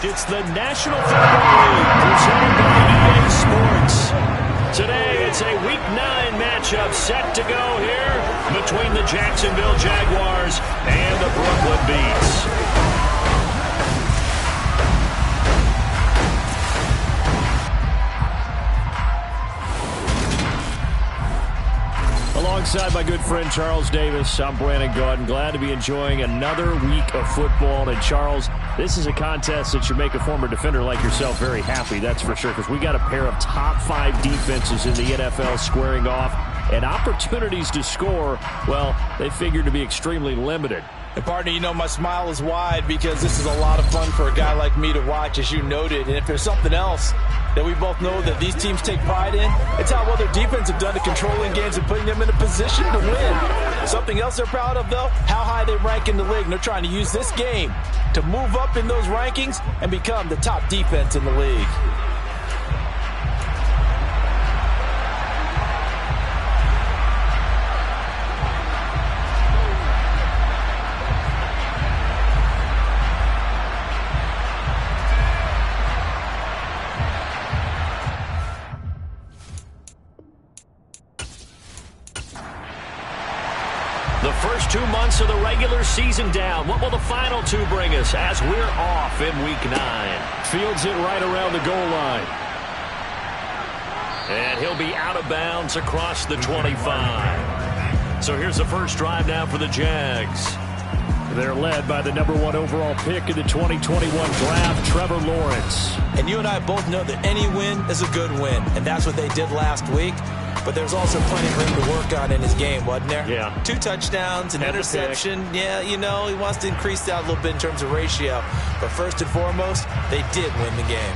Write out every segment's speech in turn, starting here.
It's the National Football League presented by EA Sports. Today, it's a Week 9 matchup set to go here between the Jacksonville Jaguars and the Brooklyn Beats. Alongside my good friend Charles Davis, I'm Brandon Gordon. Glad to be enjoying another week of football. And Charles, this is a contest that should make a former defender like yourself very happy, that's for sure, because we got a pair of top 5 defenses in the NFL squaring off, and opportunities to score, well, they figure to be extremely limited. And partner, you know my smile is wide because this is a lot of fun for a guy like me to watch, as you noted. And if there's something else that we both know that these teams take pride in, it's how well their defense have done at controlling games and putting them in a position to win. Something else they're proud of, though, how high they rank in the league. And they're trying to use this game to move up in those rankings and become the top defense in the league. The first 2 months of the regular season down. What will the final 2 bring us as we're off in Week 9? Fields it right around the goal line. And he'll be out of bounds across the 25. So here's the first drive now for the Jags. They're led by the #1 overall pick in the 2021 draft, Trevor Lawrence. And you and I both know that any win is a good win, and that's what they did last week. But there's also plenty for him to work on in his game, wasn't there? Yeah. 2 touchdowns, an interception. Yeah, you know, he wants to increase that a little bit in terms of ratio. But first and foremost, they did win the game.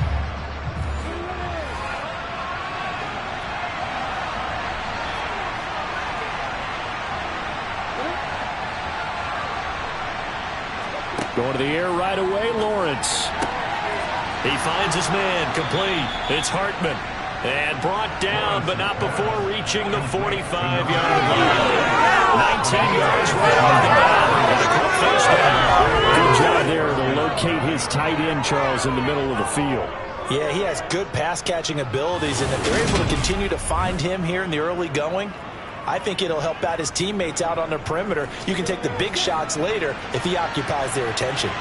Going to the air right away, Lawrence. He finds his man, complete. It's Hartman. And brought down, but not before reaching the 45-yard line. 19 yards right off the bat. And a quick first down. Good job there to locate his tight end, Charles, in the middle of the field. Yeah, he has good pass-catching abilities, and if they're able to continue to find him here in the early going, I think it'll help out his teammates out on the perimeter. You can take the big shots later if he occupies their attention.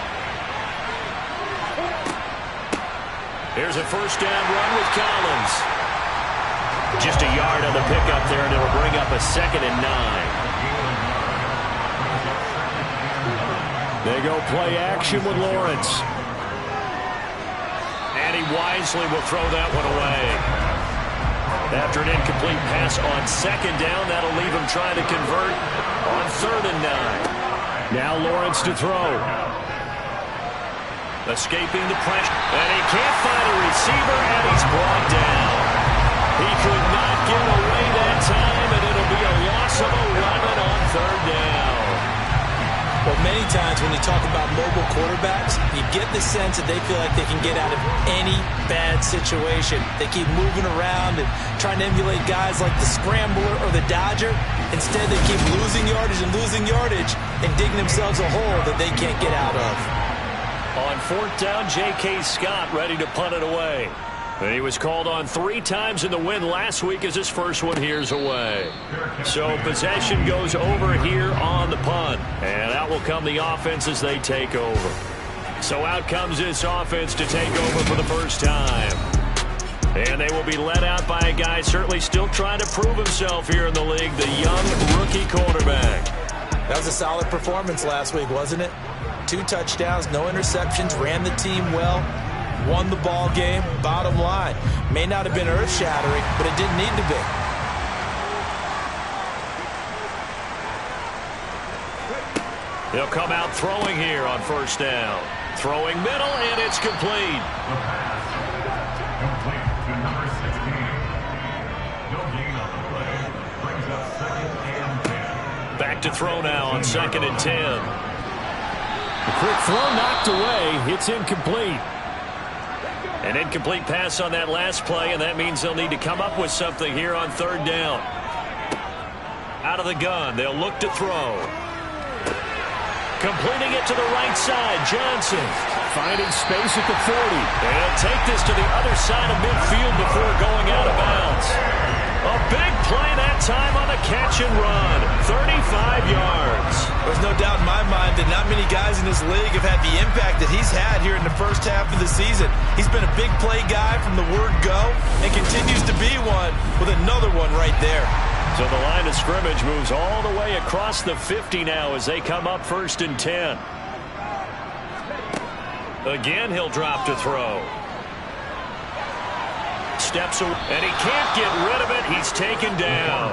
Here's a first down run with Collins. Just a yard on the pickup there, and it'll bring up a 2nd and 9. They go play action with Lawrence. And he wisely will throw that one away. After an incomplete pass on 2nd down, that'll leave him trying to convert on 3rd and 9. Now Lawrence to throw. Escaping the pressure, and he can't find a receiver, and he's brought down. He could not get away that time, and it'll be a loss of 11 on 3rd down. Well, many times when you talk about mobile quarterbacks, you get the sense that they feel like they can get out of any bad situation. They keep moving around and trying to emulate guys like the Scrambler or the Dodger. Instead, they keep losing yardage and digging themselves a hole that they can't get out of. On 4th down, J.K. Scott ready to punt it away. And he was called on 3 times in the win last week as his first one here's away. So possession goes over here on the punt. And out will come the offense as they take over. So out comes this offense to take over for the first time. And they will be led out by a guy certainly still trying to prove himself here in the league, the young rookie quarterback. That was a solid performance last week, wasn't it? 2 touchdowns, no interceptions, ran the team well, won the ball game. Bottom line, may not have been earth-shattering, but it didn't need to be. He'll come out throwing here on 1st down. Throwing middle, and it's complete. Complete to number 16. No gain on the play. Brings up 2nd and 10. Back to throw now on 2nd and 10. The quick throw knocked away. It's incomplete. An incomplete pass on that last play, and that means they'll need to come up with something here on 3rd down. Out of the gun, they'll look to throw. Completing it to the right side. Johnson finding space at the 40. And he'll take this to the other side of midfield before going out of bounds. A big play that time on the catch and run. 35 yards. There's no doubt in my mind that not many guys in this league have had the impact that he's had here in the first half of the season. He's been a big play guy from the word go and continues to be one with another one right there. So the line of scrimmage moves all the way across the 50 now as they come up 1st and 10. Again, he'll drop to throw. Steps away, and he can't get rid of it. He's taken down.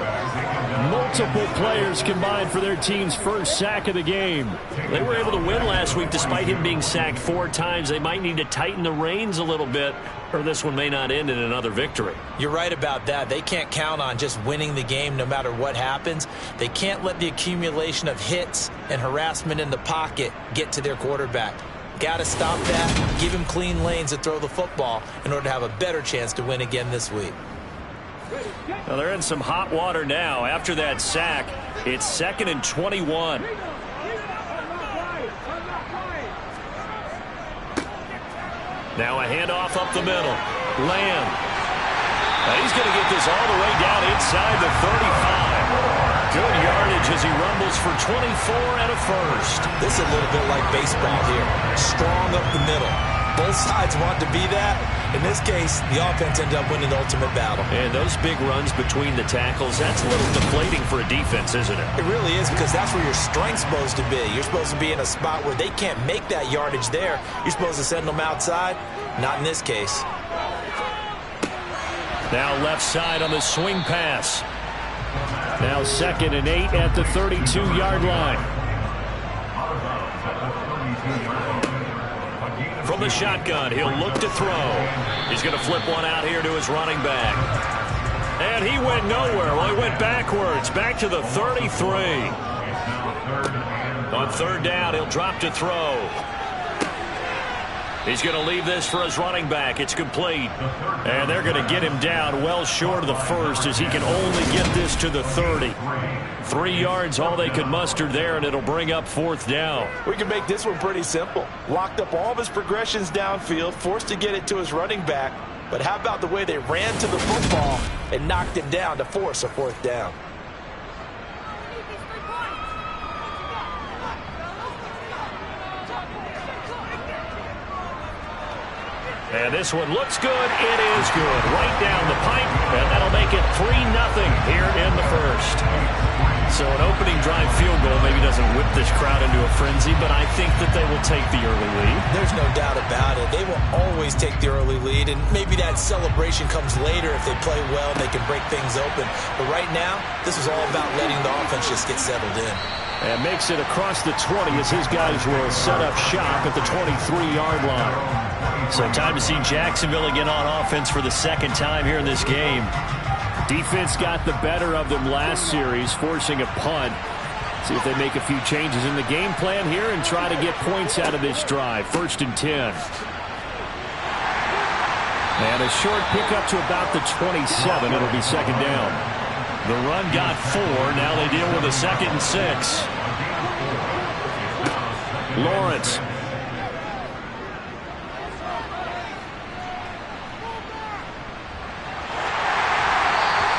Multiple players combined for their team's first sack of the game. They were able to win last week despite him being sacked 4 times. They might need to tighten the reins a little bit, or this one may not end in another victory. You're right about that. They can't count on just winning the game no matter what happens. They can't let the accumulation of hits and harassment in the pocket get to their quarterback. Got to stop that, give him clean lanes to throw the football in order to have a better chance to win again this week. Well, they're in some hot water now. After that sack, it's 2nd and 21. Now a handoff up the middle. Lamb. Now he's going to get this all the way down inside the 35. Good yardage as he rumbles for 24 and a first. This is a little bit like baseball here. Strong up the middle. Both sides want to be that. In this case, the offense ended up winning the ultimate battle. And those big runs between the tackles, that's a little deflating for a defense, isn't it? It really is, because that's where your strength's supposed to be. You're supposed to be in a spot where they can't make that yardage there. You're supposed to send them outside. Not in this case. Now left side on the swing pass. Now 2nd and 8 at the 32-yard line. From the shotgun, he'll look to throw. He's going to flip one out here to his running back. And he went nowhere. Well, he went backwards, back to the 33. On 3rd down, he'll drop to throw. He's going to leave this for his running back. It's complete. And they're going to get him down well short of the first as he can only get this to the 30. 3 yards, all they could muster there, and it'll bring up 4th down. We can make this one pretty simple. Locked up all of his progressions downfield, forced to get it to his running back. But how about the way they ran to the football and knocked him down to force a 4th down? And this one looks good. It is good. Right down the pipe, and that'll make it 3-0 here in the first. So an opening drive field goal maybe doesn't whip this crowd into a frenzy, but I think that they will take the early lead. There's no doubt about it. They will always take the early lead, and maybe that celebration comes later if they play well and they can break things open. But right now, this is all about letting the offense just get settled in. And makes it across the 20 as his guys will set up shop at the 23-yard line. So time to see Jacksonville again on offense for the 2nd time here in this game. Defense got the better of them last series, forcing a punt. See if they make a few changes in the game plan here and try to get points out of this drive. 1st and 10. And a short pickup to about the 27. It'll be 2nd down. The run got 4. Now they deal with a 2nd and 6. Lawrence.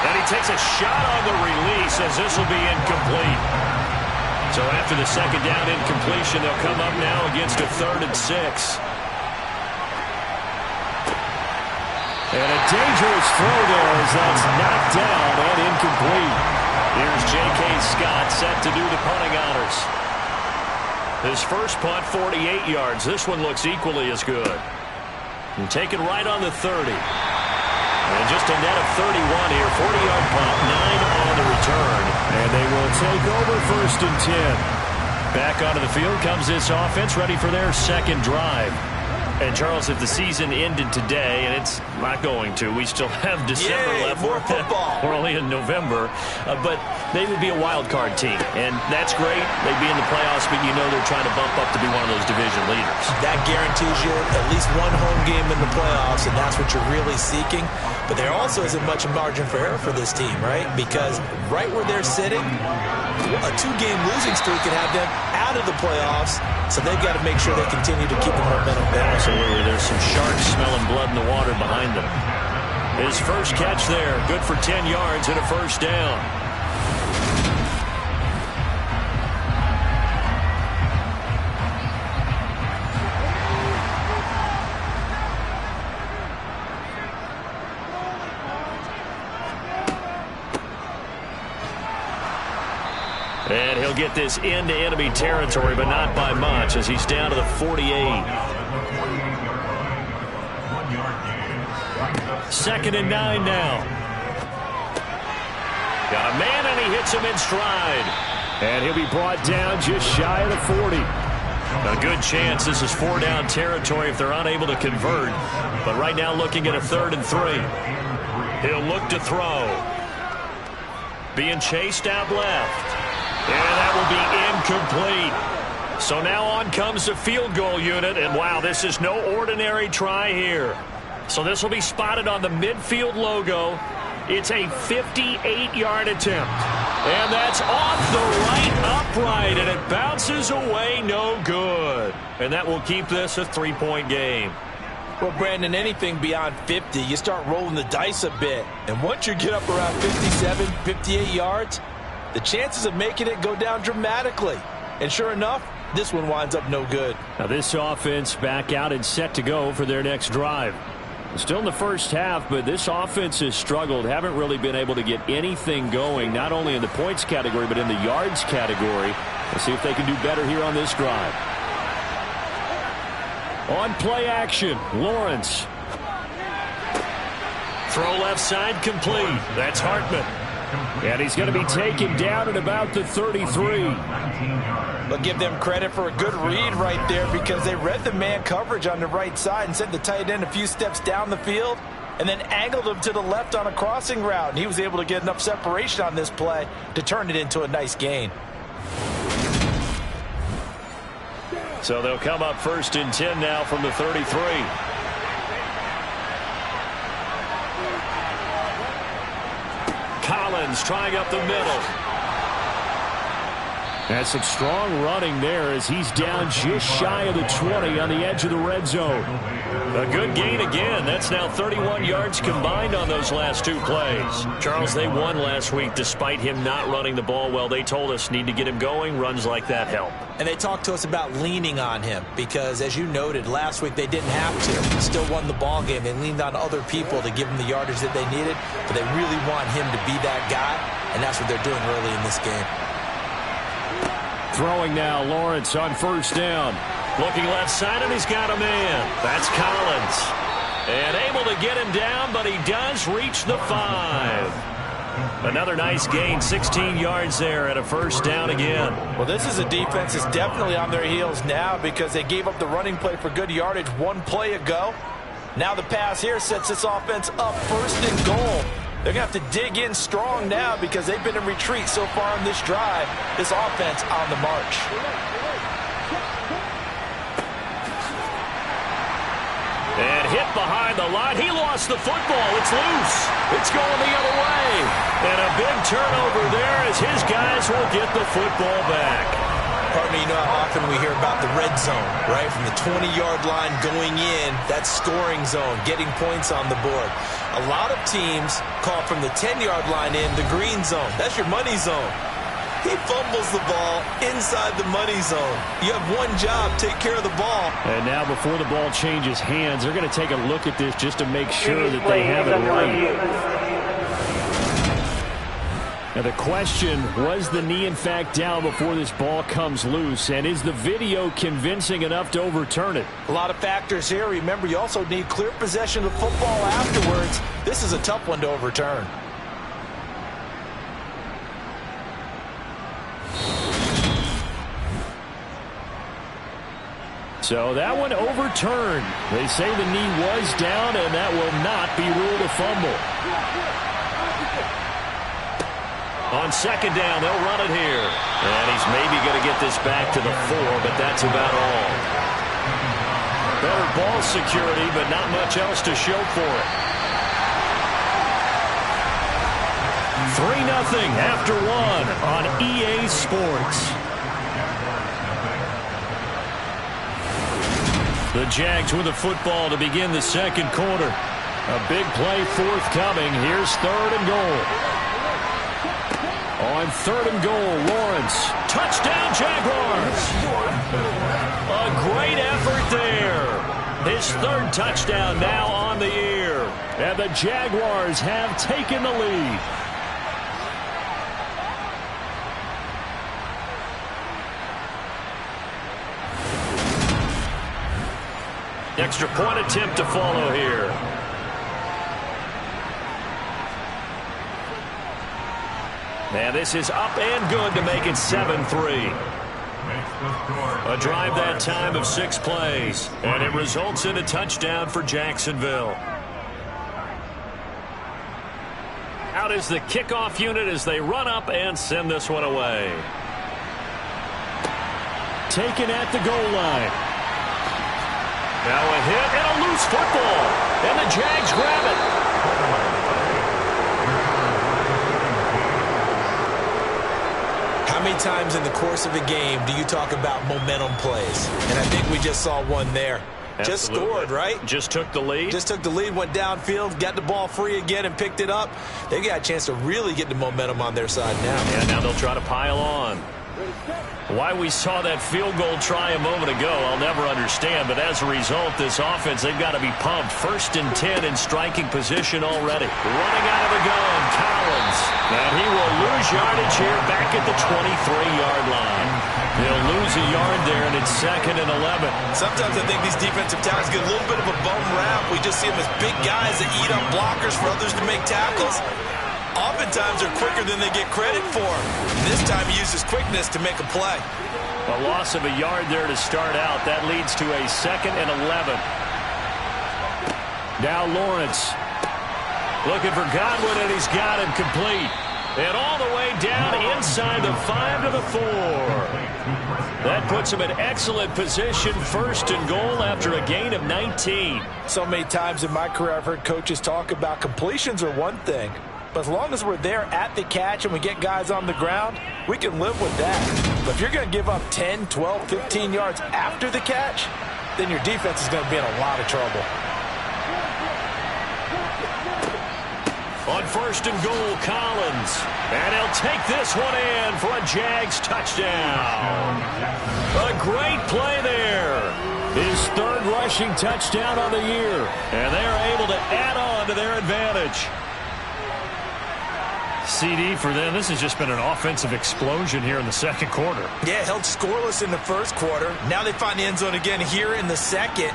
And he takes a shot on the release as this will be incomplete. So after the 2nd down incompletion, they'll come up now against a 3rd and 6. And a dangerous throw there as that's knocked down and incomplete. Here's J.K. Scott set to do the punting honors. His first punt, 48 yards. This one looks equally as good. And taken right on the 30. And just a net of 31 here. 40-yard punt, 9 on the return. And they will take over 1st and 10. Back onto the field comes this offense, ready for their 2nd drive. And, Charles, if the season ended today, and it's not going to, we still have December left. More football. We're only in November. But they would be a wild card team. And that's great. They'd be in the playoffs, but you know they're trying to bump up to be one of those division leaders. That guarantees you at least one home game in the playoffs, and that's what you're really seeking. But there also isn't much margin for error for this team, right? Because right where they're sitting, A two-game losing streak could have them out of the playoffs, so they've got to make sure they continue to keep the momentum going. Absolutely. There's some sharks smelling blood in the water behind them. His first catch there, good for 10 yards and a first down. And he'll get this into enemy territory, but not by much, as he's down to the 48. Second and 9 now. Got a man, and he hits him in stride. And he'll be brought down just shy of the 40. A good chance this is 4-down territory if they're unable to convert. But right now looking at a 3rd and 3. He'll look to throw. Being chased out left. And that will be incomplete. So now on comes the field goal unit. And wow, this is no ordinary try here. So this will be spotted on the midfield logo. It's a 58-yard attempt. And that's off the right upright. And it bounces away, no good. And that will keep this a 3-point game. Well, Brandon, anything beyond 50, you start rolling the dice a bit. And once you get up around 57, 58 yards, the chances of making it go down dramatically. And sure enough, this one winds up no good. Now this offense back out and set to go for their next drive. Still in the first half, but this offense has struggled. Haven't really been able to get anything going, not only in the points category, but in the yards category. Let's see if they can do better here on this drive. On play action, Lawrence. Throw left side complete. That's Hartman. And he's going to be taken down at about the 33. But give them credit for a good read right there, because they read the man coverage on the right side and sent the tight end a few steps down the field and then angled him to the left on a crossing route. And he was able to get enough separation on this play to turn it into a nice gain. So they'll come up 1st and 10 now from the 33. Collins trying up the middle. That's some strong running there as he's down just shy of the 20 on the edge of the red zone. A good gain again. That's now 31 yards combined on those last 2 plays. Charles, they won last week despite him not running the ball well. They told us need to get him going. Runs like that help. And they talked to us about leaning on him because, as you noted, last week they didn't have to. Still won the ball game. They leaned on other people to give him the yardage that they needed, but they really want him to be that guy, and that's what they're doing early in this game. Throwing now, Lawrence on 1st down. Looking left side, and he's got a man. That's Collins. And able to get him down, but he does reach the 5. Another nice gain, 16 yards there, and a 1st down again. Well, this is a defense that's definitely on their heels now because they gave up the running play for good yardage 1 play ago. Now the pass here sets this offense up 1st and goal. They're going to have to dig in strong now because they've been in retreat so far in this drive. This offense on the march. And hit behind the line. He lost the football. It's loose. It's going the other way. And a big turnover there as his guys will get the football back. Partner, you know how often we hear about the red zone, right? From the 20-yard line going in, that's scoring zone, getting points on the board. A lot of teams call from the 10-yard line in the green zone. That's your money zone. He fumbles the ball inside the money zone. You have one job, take care of the ball. And now before the ball changes hands, they're going to take a look at this just to make sure that they have it right. Now the question, was the knee in fact down before this ball comes loose? And is the video convincing enough to overturn it? A lot of factors here. Remember, you also need clear possession of the football afterwards. This is a tough one to overturn. So that one overturned. They say the knee was down, and that will not be ruled a fumble. On 2nd down, they'll run it here. And he's maybe going to get this back to the 4, but that's about all. Better ball security, but not much else to show for it. 3-0 after one on EA Sports. The Jags with the football to begin the second quarter. A big play forthcoming. Here's 3rd and goal. On 3rd and goal, Lawrence. Touchdown, Jaguars. A great effort there. His 3rd touchdown now on the year. And the Jaguars have taken the lead. Extra point attempt to follow here. And this is up and good to make it 7-3. A drive that time of 6 plays. And it results in a touchdown for Jacksonville. Out is the kickoff unit as they run up and send this one away. Taken at the goal line. Now a hit and a loose football. And the Jags grab it. How many times in the course of a game do you talk about momentum plays? And I think we just saw one there. Absolutely. Just scored, right? Just took the lead. Just took the lead, went downfield, got the ball free again and picked it up. They got a chance to really get the momentum on their side now. Yeah, now they'll try to pile on. Why we saw that field goal try a moment ago, I'll never understand. But as a result, this offense, they've got to be pumped. 1st and 10 in striking position already. Running out of the gun, Collins. And he will lose yardage here back at the 23-yard line. He'll lose a yard there, and it's 2nd and 11. Sometimes I think these defensive tackles get a little bit of a bum rap. We just see them as big guys that eat up blockers for others to make tackles. Oftentimes they're quicker than they get credit for. This time he uses quickness to make a play. A loss of a yard there to start out. That leads to a 2nd and 11. Now Lawrence looking for Godwin, and he's got him complete. And all the way down inside the 5 to the 4. That puts him in excellent position, 1st and goal after a gain of 19. So many times in my career I've heard coaches talk about completions are one thing. But as long as we're there at the catch and we get guys on the ground, we can live with that. But if you're going to give up 10, 12, 15 yards after the catch, then your defense is going to be in a lot of trouble. On 1st and goal, Collins. And he'll take this one in for a Jags touchdown. A great play there. His 3rd rushing touchdown on the year. And they're able to add on to their advantage. CD for them. This has just been an offensive explosion here in the second quarter. Yeah, held scoreless in the first quarter. Now they find the end zone again here in the second.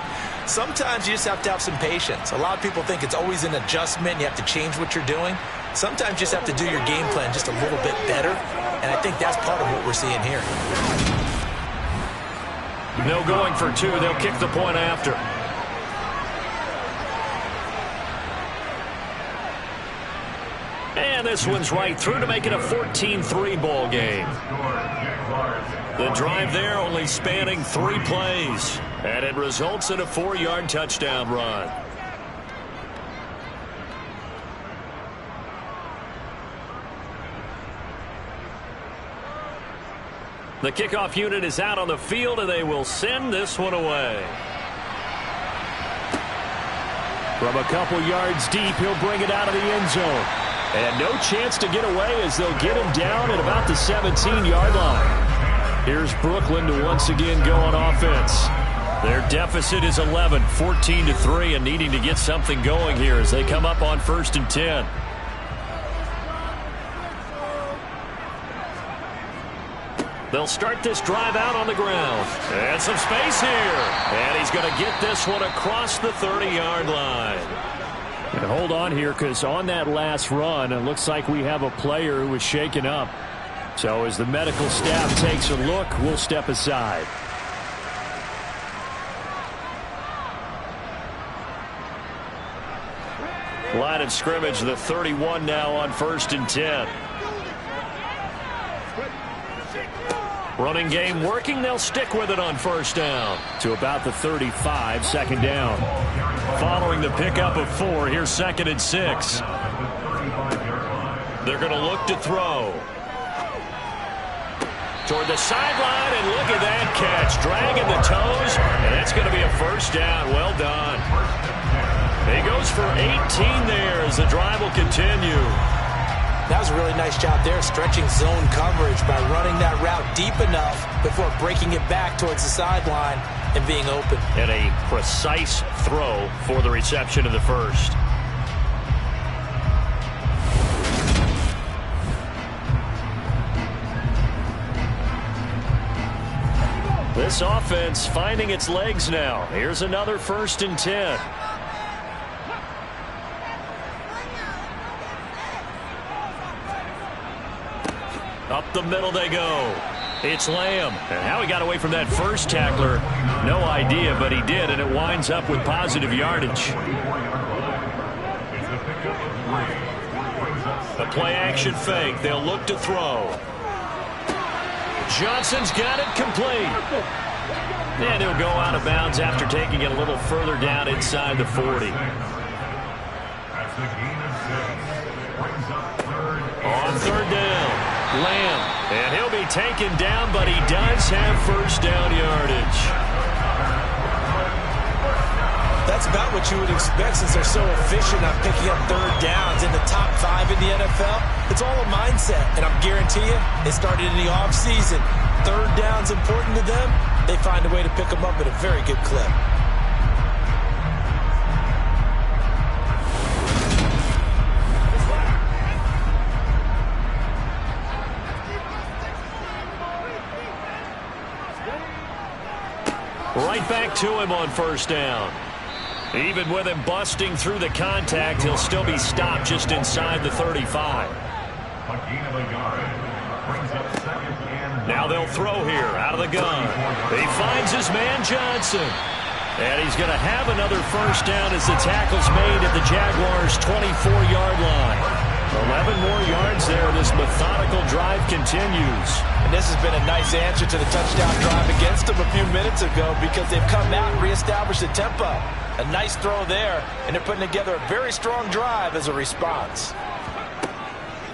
Sometimes you just have to have some patience. A lot of people think it's always an adjustment. You have to change what you're doing. Sometimes you just have to do your game plan just a little bit better. And I think that's part of what we're seeing here. No going for 2. They'll kick the point after. And this one's right through to make it a 14-3 ball game. The drive there only spanning 3 plays. And it results in a 4-yard touchdown run. The kickoff unit is out on the field, and they will send this one away. From a couple yards deep, he'll bring it out of the end zone. And no chance to get away as they'll get him down at about the 17-yard line. Here's Brooklyn to once again go on offense. Their deficit is 11, 14-3, and needing to get something going here as they come up on 1st and 10. They'll start this drive out on the ground. And some space here. And he's going to get this one across the 30-yard line. And hold on here, because on that last run, it looks like we have a player who was shaken up. So as the medical staff takes a look, we'll step aside. Line of scrimmage, the 31 now on 1st and 10. Running game working. They'll stick with it on 1st down to about the 35, 2nd down. Following the pickup of 4, here's 2nd and 6. They're going to look to throw. Toward the sideline, and look at that catch. Dragging the toes, and that's going to be a first down. Well done. He goes for 18 there as the drive will continue. That was a really nice job there, stretching zone coverage by running that route deep enough before breaking it back towards the sideline and being open. And a precise throw for the reception of the first. This offense finding its legs now. Here's another 1st and 10. Up the middle they go. It's Lamb. And how he got away from that first tackler, no idea, but he did, and it winds up with positive yardage. A play-action fake. They'll look to throw. Johnson's got it complete. And he'll go out of bounds after taking it a little further down inside the 40. On 3rd down, Lamb. And he'll be taken down, but he does have first down yardage. That's about what you would expect since they're so efficient on picking up 3rd downs in the top 5 in the NFL. It's all a mindset, and I guarantee you, it started in the offseason. 3rd down's important to them. They find a way to pick them up at a very good clip. Right back to him on 1st down. Even with him busting through the contact, he'll still be stopped just inside the 35. Now they'll throw here out of the gun. He finds his man Johnson. And he's going to have another first down as the tackle's made at the Jaguars' 24-yard line. 11 more yards there. This methodical drive continues. And this has been a nice answer to the touchdown drive against them a few minutes ago because they've come out and reestablished the tempo. A nice throw there, and they're putting together a very strong drive as a response.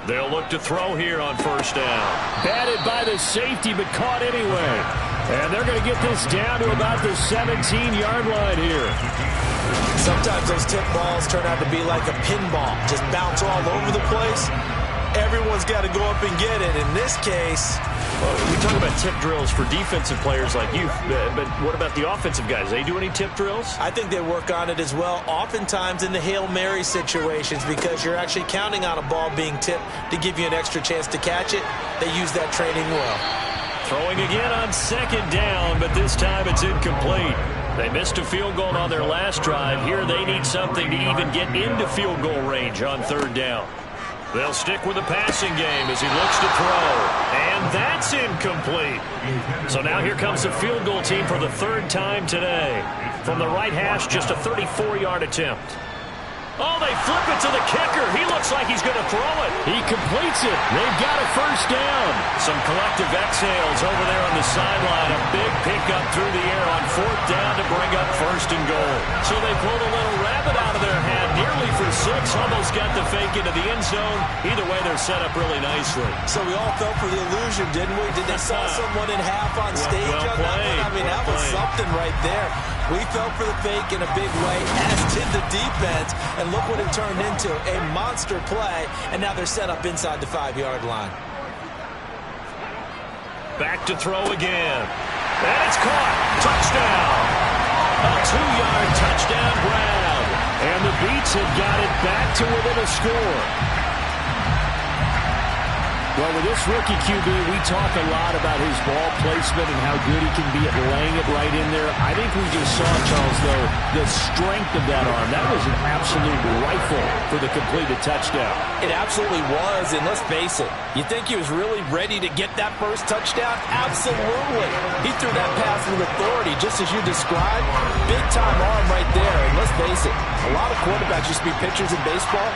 They'll look to throw here on 1st down. Batted by the safety, but caught anyway. And they're going to get this down to about the 17-yard line here. Sometimes those tip balls turn out to be like a pinball, just bounce all over the place. Everyone's got to go up and get it. In this case, we talk about tip drills for defensive players like you, but what about the offensive guys? They do any tip drills? I think they work on it as well, oftentimes in the Hail Mary situations, because you're actually counting on a ball being tipped to give you an extra chance to catch it. They use that training well. Throwing again on 2nd down, but this time it's incomplete. They missed a field goal on their last drive. Here they need something to even get into field goal range on 3rd down. They'll stick with the passing game as he looks to throw. And that's incomplete. So now here comes the field goal team for the 3rd time today. From the right hash, just a 34-yard attempt. Oh, they flip it to the kicker. He looks like he's going to throw it. He completes it. They've got a first down. Some collective exhales over there on the sideline. A big pickup through the air on 4th down to bring up 1st and goal. So they pulled a little rabbit out of their hat, nearly for 6. Almost got the fake into the end zone. Either way, they're set up really nicely. So we all fell for the illusion, didn't we? Did they saw someone in half on stage on that one? I mean, that was something right there. We fell for the fake in a big way, as did the defense. And look what it turned into, a monster play. And now they're set up inside the 5-yard line. Back to throw again. And it's caught. Touchdown. A 2-yard touchdown grab. And the Beats have got it back to within a score. Well, with this rookie QB, we talk a lot about his ball placement and how good he can be at laying it right in there. I think we just saw, Charles, though, the strength of that arm. That was an absolute rifle for the completed touchdown. It absolutely was, and let's face it, you think he was really ready to get that first touchdown? Absolutely. He threw that pass with authority, just as you described. Big-time arm right there, and let's face it, a lot of quarterbacks used to be pitchers in baseball.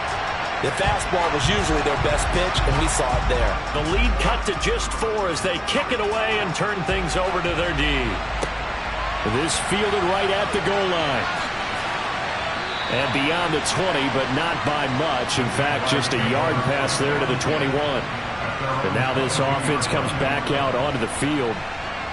The fastball was usually their best pitch, and we saw it there. The lead cut to just 4 as they kick it away and turn things over to their D. This fielded right at the goal line. And beyond the 20, but not by much. In fact, just a yard pass there to the 21. And now this offense comes back out onto the field.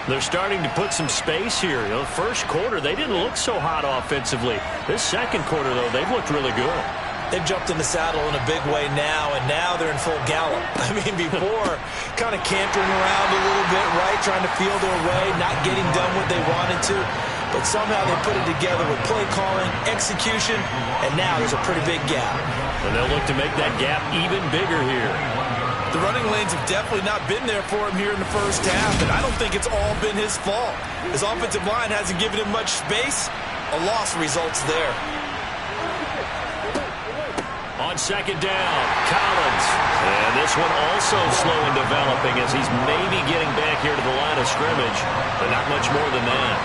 They're starting to put some space here. You know, first quarter, they didn't look so hot offensively. This second quarter, though, they've looked really good. They've jumped in the saddle in a big way now, and now they're in full gallop. I mean, before, kind of cantering around a little bit, right, trying to feel their way, not getting done what they wanted to. But somehow they put it together with play calling, execution, and now there's a pretty big gap. And they'll look to make that gap even bigger here. The running lanes have definitely not been there for him here in the first half, and I don't think it's all been his fault. His offensive line hasn't given him much space. A loss results there. On second down, Collins. And this one also slow in developing as he's maybe getting back here to the line of scrimmage, but not much more than that.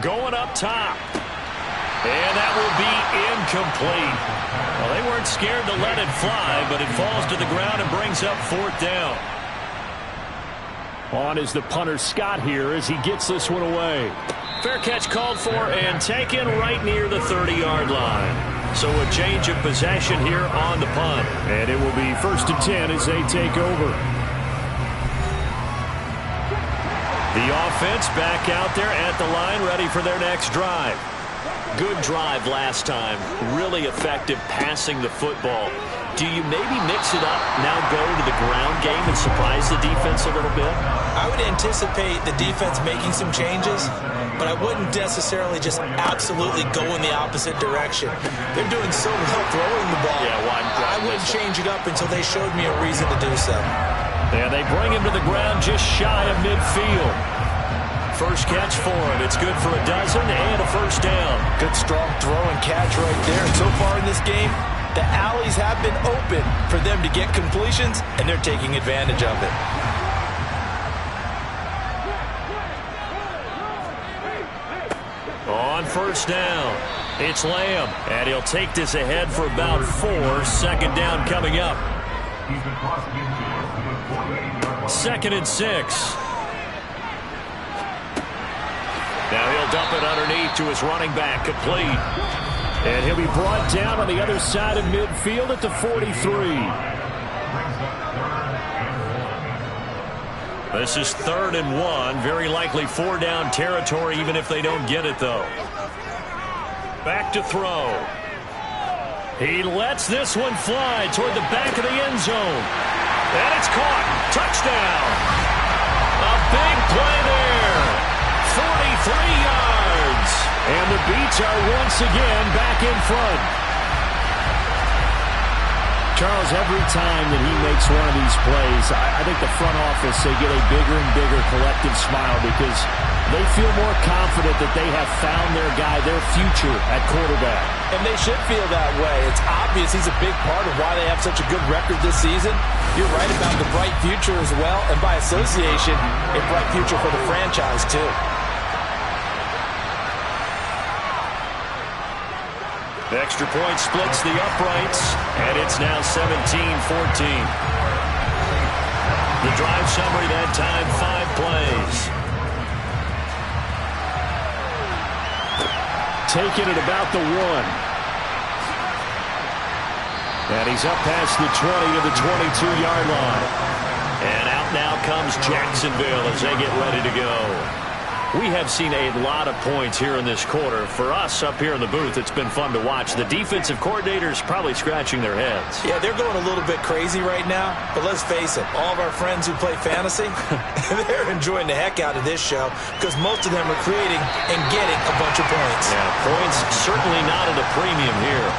Going up top. And that will be incomplete. Well, they weren't scared to let it fly, but it falls to the ground and brings up fourth down. On is the punter Scott here as he gets this one away. Fair catch called for and taken right near the 30-yard line. So a change of possession here on the punt. And it will be 1st and 10 as they take over. The offense back out there at the line, ready for their next drive. Good drive last time. Really effective passing the football. Do you maybe mix it up, now go to the ground game and surprise the defense a little bit? I would anticipate the defense making some changes, but I wouldn't necessarily just absolutely go in the opposite direction. They're doing so well throwing the ball. Yeah, why I wouldn't change it up until they showed me a reason to do so. And they bring him to the ground just shy of midfield. First catch for him. It's good for a dozen and a first down. Good strong throw and catch right there. And so far in this game, the alleys have been open for them to get completions, and they're taking advantage of it. On first down, it's Lamb. And he'll take this ahead for about 4. Second down coming up. He's been crossed into the 2nd and 6. Now he'll dump it underneath to his running back, complete. And he'll be brought down on the other side of midfield at the 43. This is 3rd and 1. Very likely 4-down territory, even if they don't get it, though. Back to throw. He lets this one fly toward the back of the end zone. And it's caught. Touchdown. A big play there. 43 yards. And the Beats are once again back in front. Charles, every time that he makes one of these plays, I think the front office, they get a bigger and bigger collective smile because they feel more confident that they have found their guy, their future at quarterback. And they should feel that way. It's obvious he's a big part of why they have such a good record this season. You're right about the bright future as well, and by association, a bright future for the franchise too. The extra point splits the uprights, and it's now 17-14. The drive summary that time, 5 plays. Taken at about the 1. And he's up past the 20 to the 22-yard line. And out now comes Jacksonville as they get ready to go. We have seen a lot of points here in this quarter. For us up here in the booth, it's been fun to watch. The defensive coordinators probably scratching their heads. Yeah, they're going a little bit crazy right now. But let's face it, all of our friends who play fantasy, they're enjoying the heck out of this show because most of them are creating and getting a bunch of points. Yeah, points certainly not at a premium here.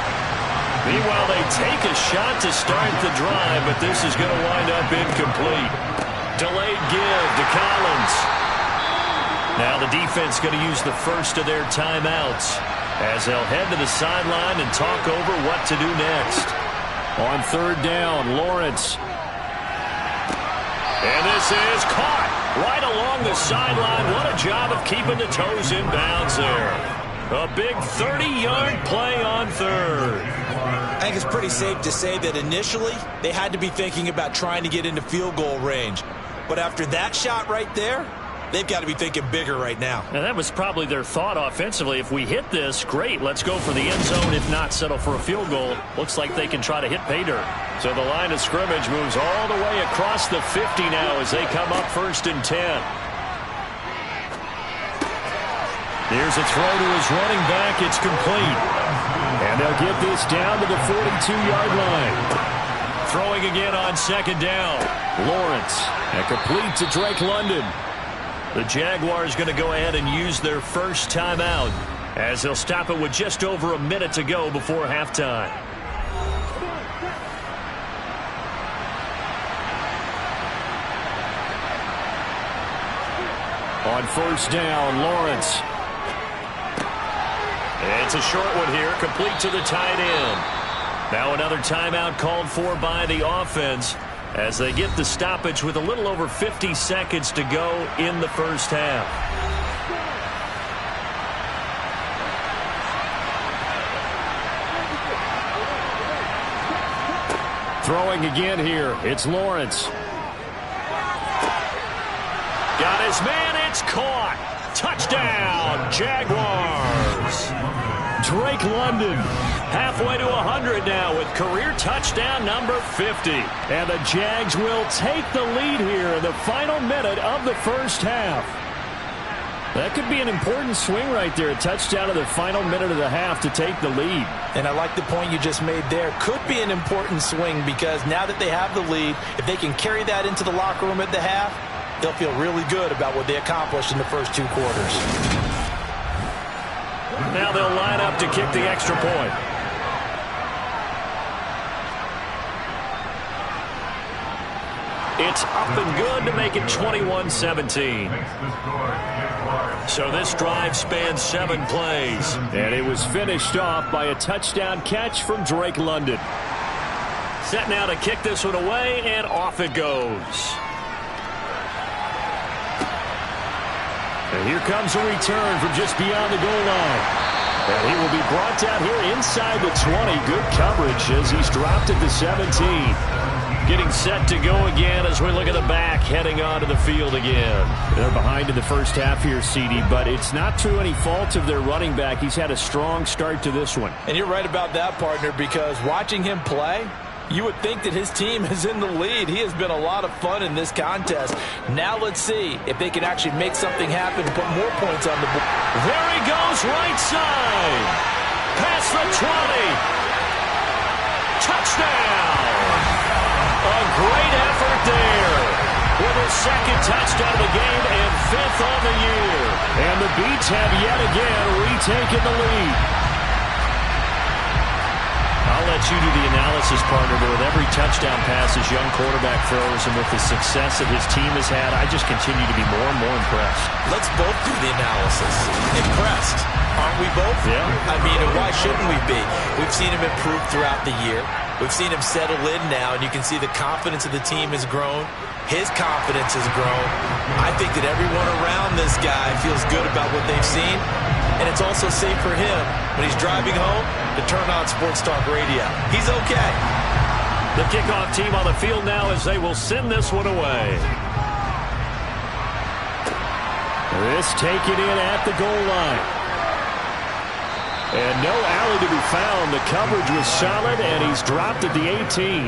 Meanwhile, they take a shot to start the drive, but this is going to wind up incomplete. Delayed give to Collins. Now the defense going to use the first of their timeouts as they'll head to the sideline and talk over what to do next. On 3rd down, Lawrence. And this is caught right along the sideline. What a job of keeping the toes in bounds there. A big 30-yard play on 3rd. I think it's pretty safe to say that initially they had to be thinking about trying to get into field goal range. But after that shot right there, they've got to be thinking bigger right now. And that was probably their thought offensively. If we hit this, great, let's go for the end zone. If not, settle for a field goal. Looks like they can try to hit pay dirt. So the line of scrimmage moves all the way across the 50 now as they come up 1st and 10. Here's a throw to his running back. It's complete. And they'll get this down to the 42-yard line. Throwing again on 2nd down. Lawrence. And complete to Drake London. The Jaguars going to go ahead and use their first timeout as they'll stop it with just over a minute to go before halftime. On 1st down, Lawrence. It's a short one here, complete to the tight end. Now another timeout called for by the offense as they get the stoppage with a little over 50 seconds to go in the first half. Throwing again here, it's Lawrence. Got his man, it's caught. Touchdown, Jaguars. Drake London halfway to 100 now with career touchdown number 50. And the Jags will take the lead here in the final minute of the first half. That could be an important swing right there, a touchdown in the final minute of the half to take the lead. And I like the point you just made there. Could be an important swing because now that they have the lead, if they can carry that into the locker room at the half, they'll feel really good about what they accomplished in the first 2 quarters. Now they'll line up to kick the extra point. It's up and good to make it 21-17. So this drive spans 7 plays. And it was finished off by a touchdown catch from Drake London. Set now to kick this one away, and off it goes. And here comes a return from just beyond the goal line. And he will be brought down here inside the 20. Good coverage as he's dropped at the 17. Getting set to go again as we look at the back, heading onto the field again. They're behind in the first half here, CD, but it's not through any fault of their running back. He's had a strong start to this one. And you're right about that, partner, because watching him play, you would think that his team is in the lead. He has been a lot of fun in this contest. Now let's see if they can actually make something happen and put more points on the board. There he goes, right side. Past the 20. Touchdown. A great effort there. With his 2nd touchdown of the game and 5th on the year. And the Beats have yet again retaken the lead. I'll let you do the analysis, partner, but with every touchdown pass his young quarterback throws and with the success that his team has had, I just continue to be more and more impressed. Let's both do the analysis. Impressed. Aren't we both? Yeah. I mean, why shouldn't we be? We've seen him improve throughout the year. We've seen him settle in now, and you can see the confidence of the team has grown. His confidence has grown. I think that everyone around this guy feels good about what they've seen, and it's also safe for him when he's driving home to turn on Sports Talk Radio. He's okay. The kickoff team on the field now as they will send this one away. This taken in at the goal line. And no alley to be found. The coverage was solid, and he's dropped at the 18.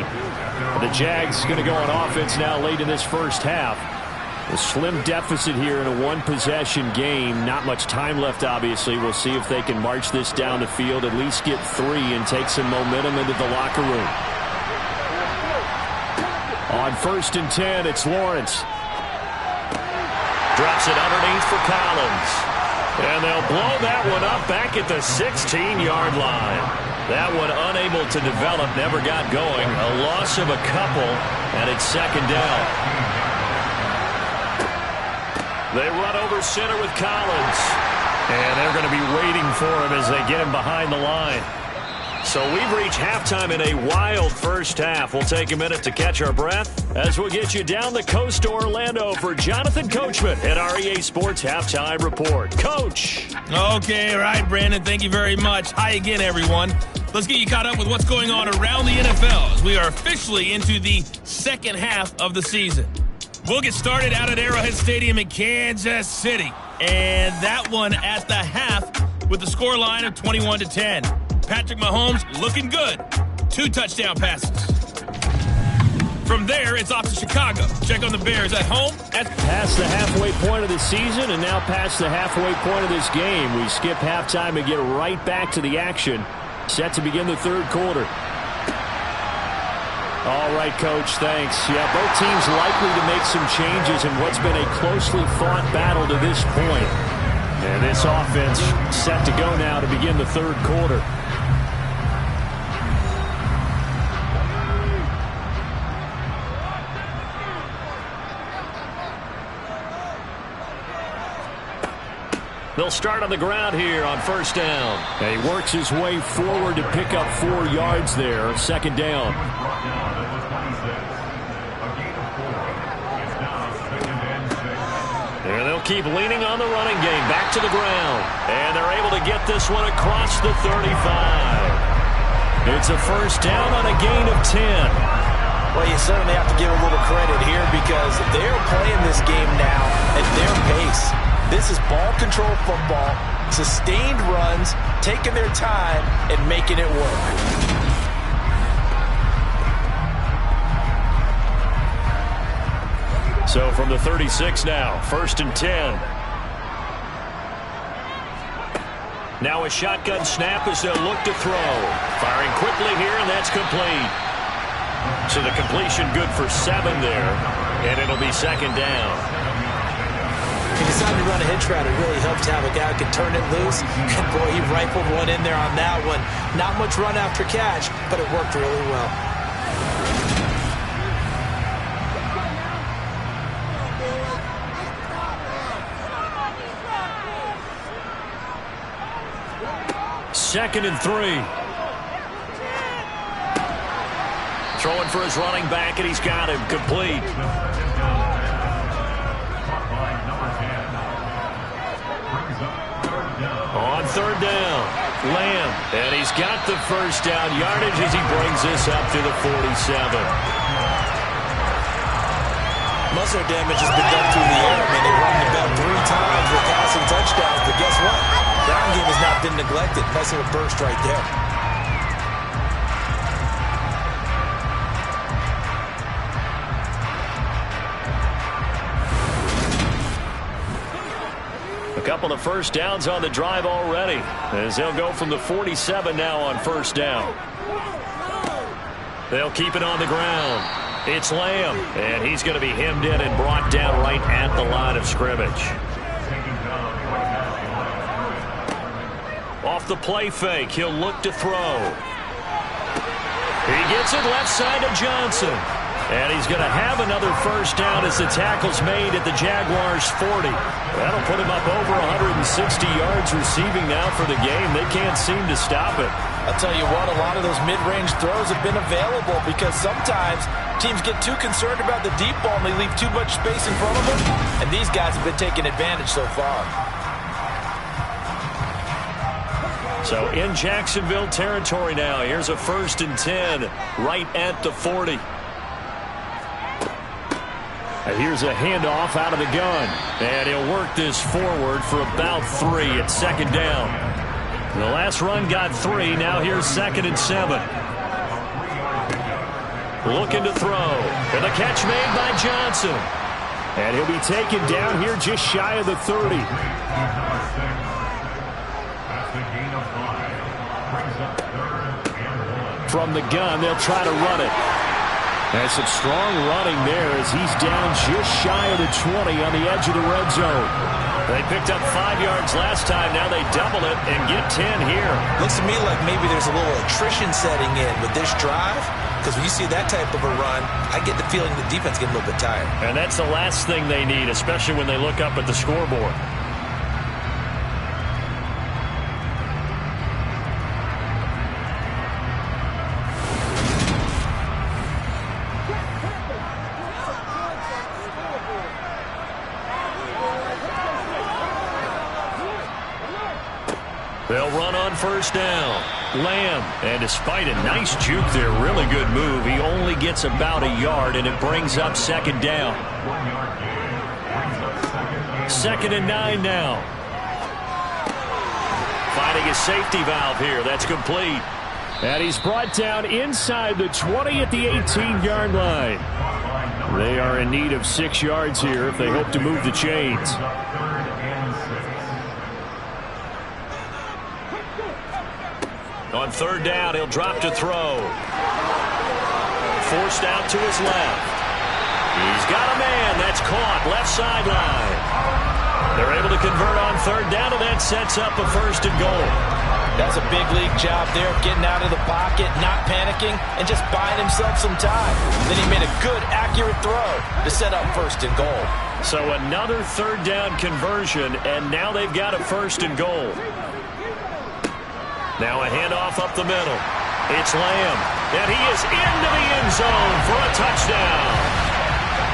The Jags going to go on offense now late in this first half. A slim deficit here in a 1-possession game. Not much time left, obviously. We'll see if they can march this down the field, at least get 3, and take some momentum into the locker room. On 1st and 10, it's Lawrence. Drops it underneath for Collins. And they'll blow that one up back at the 16-yard line. That one unable to develop, never got going. A loss of a couple, and it's 2nd down. They run over center with Collins. And they're going to be waiting for him as they get him behind the line. So we've reached halftime in a wild first half. We'll take a minute to catch our breath as we'll get you down the coast to Orlando for Jonathan Coachman at our EA Sports Halftime Report. Coach. Okay, right, Brandon. Thank you very much. Hi again, everyone. Let's get you caught up with what's going on around the NFL as we are officially into the second half of the season. We'll get started out at Arrowhead Stadium in Kansas City. And that one at the half with the scoreline of 21-10. Patrick Mahomes looking good. 2 touchdown passes. From there, it's off to Chicago. Check on the Bears at home. Past the halfway point of the season and now past the halfway point of this game. We skip halftime and get right back to the action. Set to begin the third quarter. All right, Coach, thanks. Yeah, both teams likely to make some changes in what's been a closely fought battle to this point. And this offense set to go now to begin the third quarter. They'll start on the ground here on first down. And he works his way forward to pick up 4 yards there. Second down. And they'll keep leaning on the running game. Back to the ground. And they're able to get this one across the 35. It's a first down on a gain of 10. Well, you certainly have to give a little credit here because they're playing this game now at their pace. This is ball control football, sustained runs, taking their time, and making it work. So from the 36 now, first and 10. Now a shotgun snap as they'll look to throw. Firing quickly here, and that's complete. So the completion good for 7 there, and it'll be second down. He decided to run a hitch route. It really helped to have a guy who could turn it loose. And, boy, he rifled one in there on that one. Not much run after catch, but it worked really well. Second and 3. Throwing for his running back, and he's got him complete. On third down, Lamb, and he's got the first down yardage as he brings this up to the 47. Muscle damage has been done through the air. I mean, they run the ball 3 times with passing touchdowns, but guess what? Ground game has not been neglected. Nice little burst right there. A couple of first downs on the drive already as they'll go from the 47 now on first down. They'll keep it on the ground. It's Lamb, and he's going to be hemmed in and brought down right at the line of scrimmage. Off the play fake, he'll look to throw. He gets it left side to Johnson. And he's going to have another first down as the tackle's made at the Jaguars' 40. That'll put him up over 160 yards receiving now for the game. They can't seem to stop it. I'll tell you what, a lot of those mid-range throws have been available because sometimes teams get too concerned about the deep ball and they leave too much space in front of them. And these guys have been taking advantage so far. So in Jacksonville territory now, here's a first and 10 right at the 40. And here's a handoff out of the gun. And he'll work this forward for about 3 at second down. The last run got 3. Now here's second and 7. Looking to throw. And the catch made by Johnson. And he'll be taken down here just shy of the 30. From the gun, they'll try to run it. And some strong running there as he's down just shy of the 20 on the edge of the red zone. They picked up 5 yards last time. Now they double it and get 10 here. Looks to me like maybe there's a little attrition setting in with this drive. Because when you see that type of a run, I get the feeling the defense getting a little bit tired. And that's the last thing they need, especially when they look up at the scoreboard. They'll run on first down. Lamb, and despite a nice juke there, really good move, he only gets about a yard, and it brings up second down. 2nd and 9 now. Finding a safety valve here. That's complete. And he's brought down inside the 20 at the 18-yard line. They are in need of 6 yards here if they hope to move the chains. On 3rd down, he'll drop to throw. Forced out to his left. He's got a man. That's caught. Left sideline. They're able to convert on 3rd down, and that sets up a 1st and goal. That's a big league job there of getting out of the pocket, not panicking, and just buying himself some time. Then he made a good, accurate throw to set up 1st and goal. So another 3rd down conversion, and now they've got a 1st and goal. Now a handoff up the middle. It's Lamb, and he is into the end zone for a touchdown.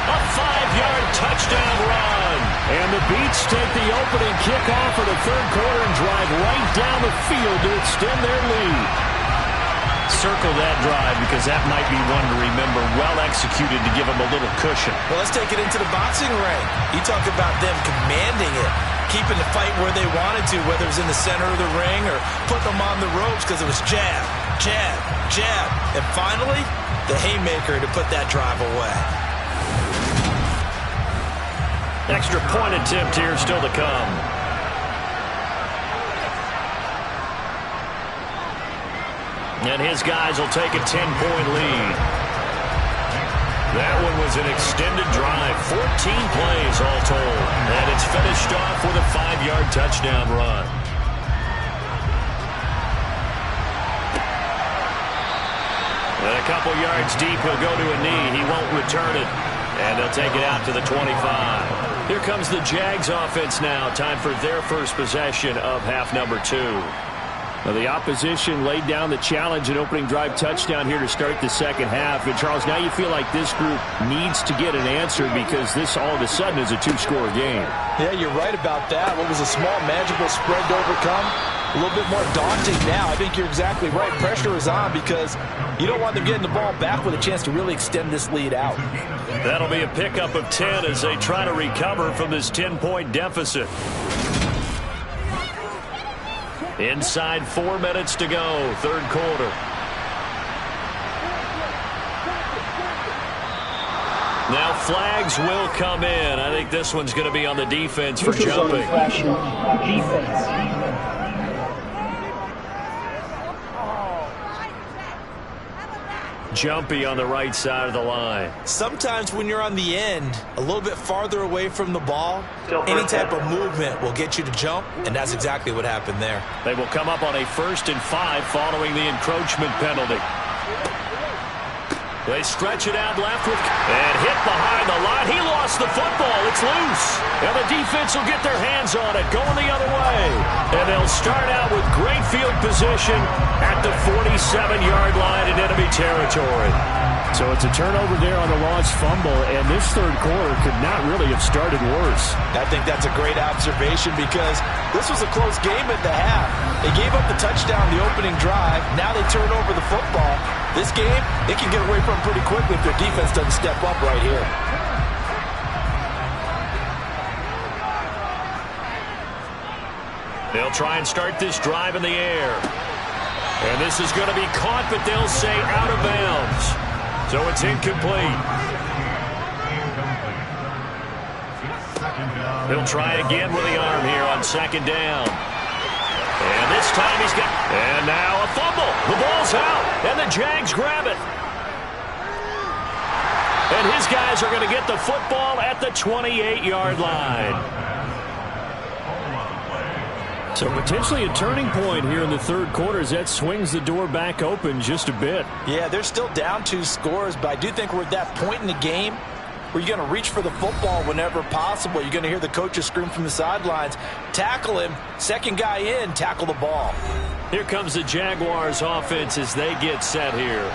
A 5-yard touchdown run. And the Beats take the opening kickoff for the 3rd quarter and drive right down the field to extend their lead. Circle that drive because that might be one to remember. Well executed to give them a little cushion. Well, let's take it into the boxing ring. You talk about them commanding it, keeping the fight where they wanted to, whether it was in the center of the ring or putting them on the ropes because it was jab, jab, jab. And finally, the haymaker to put that drive away. Extra point attempt here still to come. And his guys will take a 10-point lead. That one was an extended drive. 14 plays all told. And it's finished off with a 5-yard touchdown run. And a couple yards deep, he'll go to a knee. He won't return it. And they'll take it out to the 25. Here comes the Jags offense now. Time for their first possession of half number 2. Now the opposition laid down the challenge and opening drive touchdown here to start the second half. And, Charles, now you feel like this group needs to get an answer because this all of a sudden is a 2-score game. Yeah, you're right about that. What was a small, manageable spread to overcome, a little bit more daunting now. I think you're exactly right. Pressure is on because you don't want them getting the ball back with a chance to really extend this lead out. That'll be a pickup of 10 as they try to recover from this 10-point deficit. Inside 4 minutes to go, 3rd quarter. Now flags will come in. I think this one's going to be on the defense for jumping. Jumpy on the right side of the line. Sometimes when you're on the end, a little bit farther away from the ball, any type of movement will get you to jump, and that's exactly what happened there. They will come up on a 1st and 5 following the encroachment penalty. They stretch it out left with and hit behind the line. He lost the football. It's loose. And the defense will get their hands on it, going the other way. And they'll start out with great field position at the 47-yard line in enemy territory. So it's a turnover there on the lost fumble, and this 3rd quarter could not really have started worse. I think that's a great observation because this was a close game at the half. They gave up the touchdown the opening drive. Now they turn over the football. This game, they can get away from pretty quickly if their defense doesn't step up right here. They'll try and start this drive in the air. And this is going to be caught, but they'll say out of bounds. So it's incomplete. He'll try again with the arm here on 2nd down. And this time he's got... And now a fumble. The ball's out. And the Jags grab it. And his guys are going to get the football at the 28-yard line. So potentially a turning point here in the 3rd quarter as that swings the door back open just a bit. Yeah, they're still down 2 scores, but I do think we're at that point in the game where you're going to reach for the football whenever possible. You're going to hear the coaches scream from the sidelines, tackle him, 2nd guy in, tackle the ball. Here comes the Jaguars offense as they get set here.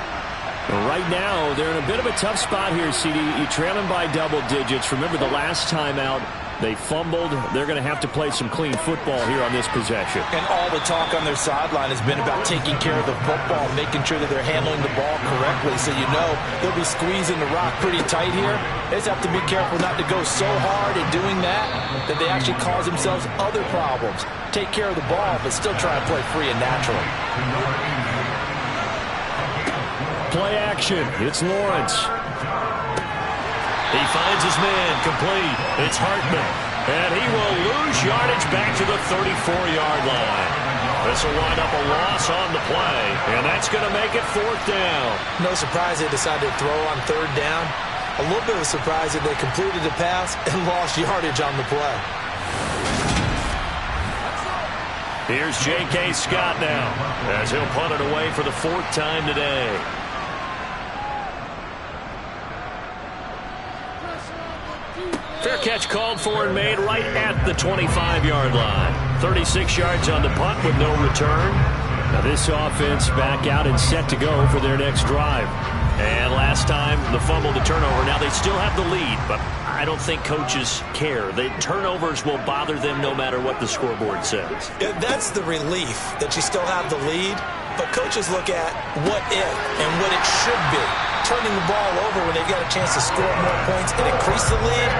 Right now, they're in a bit of a tough spot here, CD. You're trailing by double digits. Remember the last time out, They fumbled. They're going to have to play some clean football here on this possession. And all the talk on their sideline has been about taking care of the football, making sure that they're handling the ball correctly. So you know they'll be squeezing the rock pretty tight here. They just have to be careful not to go so hard in doing that they actually cause themselves other problems. Take care of the ball, but still try to play free and natural. Play action. It's Lawrence. He finds his man, complete. It's Hartman. And he will lose yardage back to the 34-yard line. This will wind up a loss on the play, and that's going to make it 4th down. No surprise they decided to throw on 3rd down. A little bit of a surprise that they completed the pass and lost yardage on the play. Here's J.K. Scott now, as he'll punt it away for the 4th time today. Fair catch called for and made right at the 25-yard line. 36 yards on the punt with no return. Now this offense back out and set to go for their next drive. And last time, the fumble, the turnover. Now they still have the lead, but I don't think coaches care. The turnovers will bother them no matter what the scoreboard says. Yeah, that's the relief that you still have the lead, but coaches look at what if and what it should be. Turning the ball over when they've got a chance to score more points and increase the lead,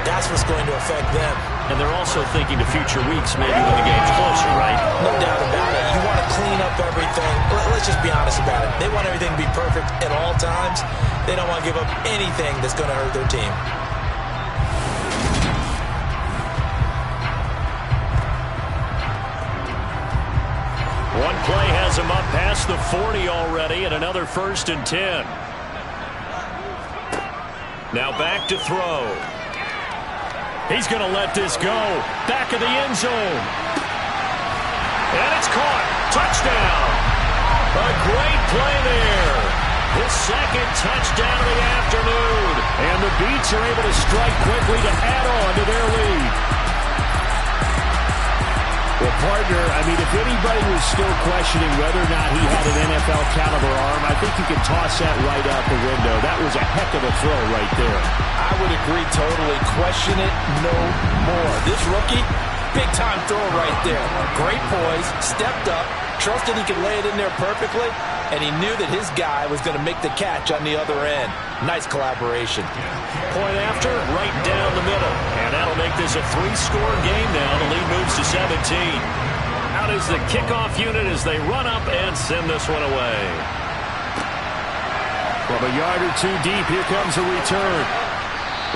that's what's going to affect them. And they're also thinking to future weeks, maybe when the game's closer, right? No doubt about it. You want to clean up everything. Let's just be honest about it. They want everything to be perfect at all times. They don't want to give up anything that's going to hurt their team. One play has him up past the 40 already, and another 1st and 10. Now back to throw. He's going to let this go. Back of the end zone. And it's caught. Touchdown. A great play there. His 2nd touchdown of the afternoon. And the Beats are able to strike quickly to add on to their lead. Well, partner, I mean, if anybody was still questioning whether or not he had an NFL caliber arm, I think you can toss that right out the window. That was a heck of a throw right there. I would agree totally. Question it no more. This rookie, big-time throw right there. Great poise, stepped up, trusted he could lay it in there perfectly, and he knew that his guy was going to make the catch on the other end. Nice collaboration. Point after, right down the middle. And that'll make this a 3-score game now. The lead moves to 17. Out is the kickoff unit as they run up and send this one away. From a yard or two deep, here comes a return.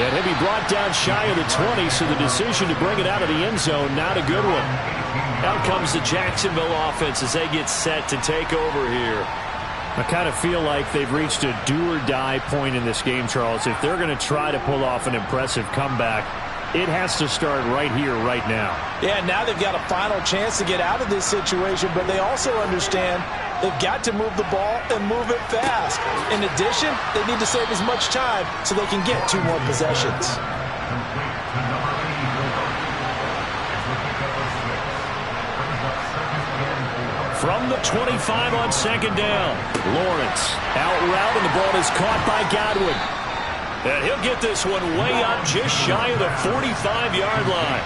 And he'll be brought down shy of the 20, so the decision to bring it out of the end zone, not a good one. Out comes the Jacksonville offense as they get set to take over here. I kind of feel like they've reached a do-or-die point in this game, Charles. If they're going to try to pull off an impressive comeback, it has to start right here, right now. Yeah, now they've got a final chance to get out of this situation, but they also understand they've got to move the ball and move it fast. In addition, they need to save as much time so they can get 2 more possessions. From the 25 on 2nd down. Lawrence out route, and the ball is caught by Godwin. And he'll get this one way up just shy of the 45-yard line.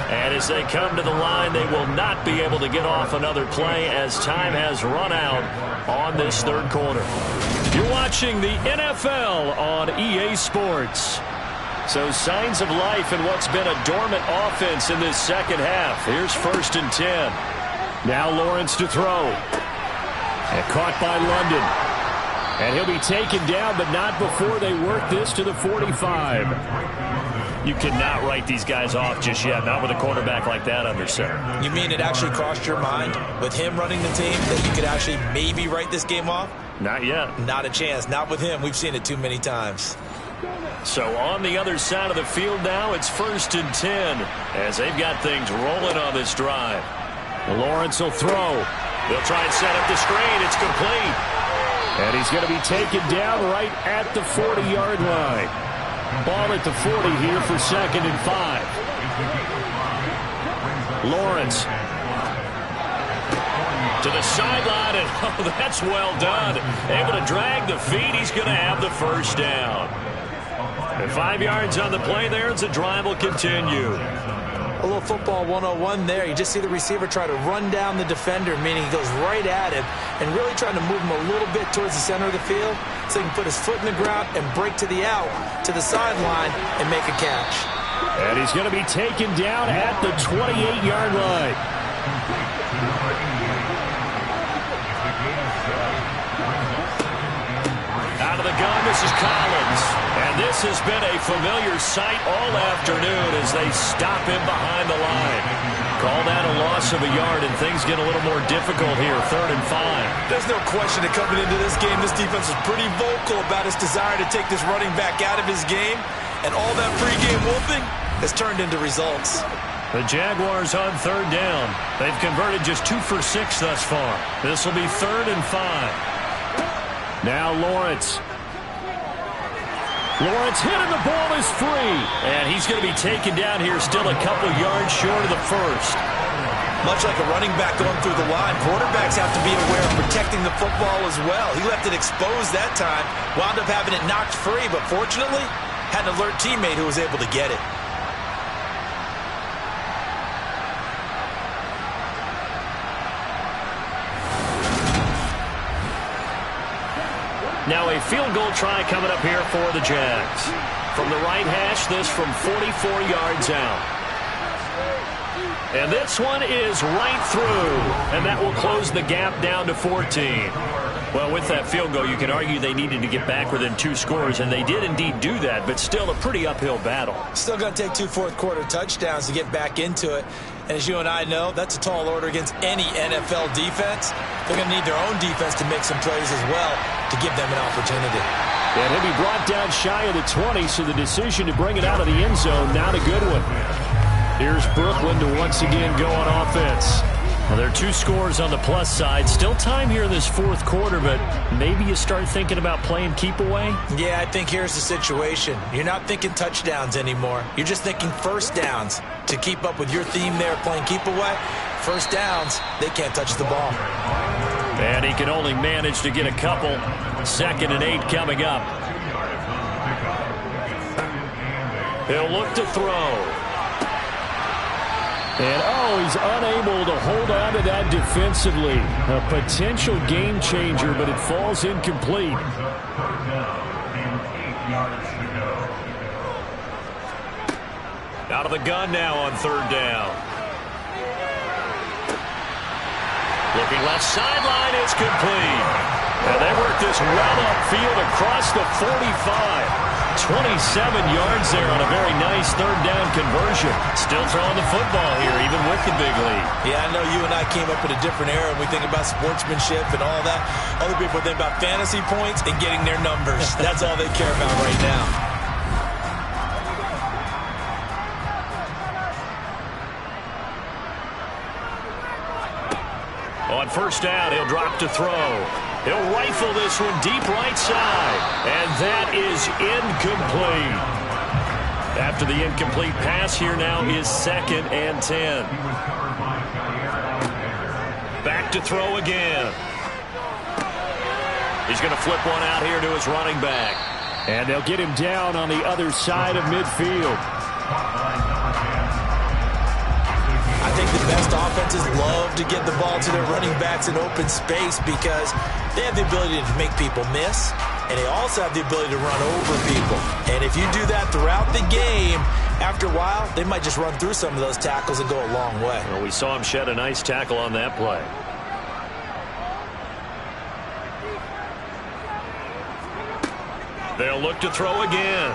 And as they come to the line, they will not be able to get off another play as time has run out on this 3rd quarter. You're watching the NFL on EA Sports. So signs of life in what's been a dormant offense in this 2nd half. Here's 1st and 10. Now Lawrence to throw. And caught by London. And he'll be taken down, but not before they work this to the 45. You cannot write these guys off just yet, not with a quarterback like that under center. You mean it actually crossed your mind with him running the team that you could actually maybe write this game off? Not yet. Not a chance. Not with him. We've seen it too many times. So on the other side of the field now, it's 1st and 10 as they've got things rolling on this drive. Lawrence will throw. They'll try and set up the screen. It's complete. And he's going to be taken down right at the 40-yard line. Ball at the 40 here for 2nd and 5. Lawrence. To the sideline, and oh, that's well done. Able to drag the feet. He's going to have the first down. And 5 yards on the play there as the drive will continue. A little football 101 there. You just see the receiver try to run down the defender, meaning he goes right at him and really trying to move him a little bit towards the center of the field so he can put his foot in the ground and break to the out, to the sideline, and make a catch. And he's going to be taken down at the 28-yard line. Out of the gun, this is Collins. And this has been a familiar sight all afternoon as they stop him behind the line. Call that a loss of a yard, and things get a little more difficult here, 3rd and 5. There's no question that coming into this game, this defense is pretty vocal about its desire to take this running back out of his game. And all that pregame wolfing has turned into results. The Jaguars on 3rd down. They've converted just 2 for 6 thus far. This will be 3rd and 5. Now Lawrence. Lawrence hit and the ball is free. And he's going to be taken down here still a couple yards short of the first. Much like a running back going through the line, quarterbacks have to be aware of protecting the football as well. He left it exposed that time, wound up having it knocked free, but fortunately had an alert teammate who was able to get it. Now a field goal try coming up here for the Jags. From the right hash, this from 44 yards out. And this one is right through. And that will close the gap down to 14. Well, with that field goal, you can argue they needed to get back within 2 scores, and they did indeed do that, but still a pretty uphill battle. Still going to take 2 fourth-quarter touchdowns to get back into it. And as you and I know, that's a tall order against any NFL defense. They're going to need their own defense to make some plays as well to give them an opportunity. And he'll be brought down shy of the 20, so the decision to bring it out of the end zone, not a good one. Here's Brooklyn to once again go on offense. Well, there are 2 scores on the plus side. Still time here in this 4th quarter, but maybe you start thinking about playing keep away? Yeah, I think here's the situation. You're not thinking touchdowns anymore. You're just thinking first downs. To keep up with your theme there, playing keep away, first downs, they can't touch the ball. And he can only manage to get a couple. 2nd and 8 coming up. He'll look to throw. And, oh, he's unable to hold on to that defensively. A potential game changer, but it falls incomplete. Out of the gun now on 3rd down. Looking left sideline, it's complete. And they work this well upfield across the 45. 27 yards there on a very nice 3rd down conversion. Still throwing the football here, even with the big lead. Yeah, I know you and I came up in a different era, and we think about sportsmanship and all that. Other people think about fantasy points and getting their numbers. That's all they care about right now. On 1st down, he'll drop to throw. He'll rifle this one deep right side. And that is incomplete. After the incomplete pass, here now is 2nd and 10. Back to throw again. He's going to flip one out here to his running back. And they'll get him down on the other side of midfield. I think the best offenses love to get the ball to their running backs in open space because they have the ability to make people miss, and they also have the ability to run over people. And if you do that throughout the game, after a while, they might just run through some of those tackles and go a long way. Well, we saw him shed a nice tackle on that play. They'll look to throw again.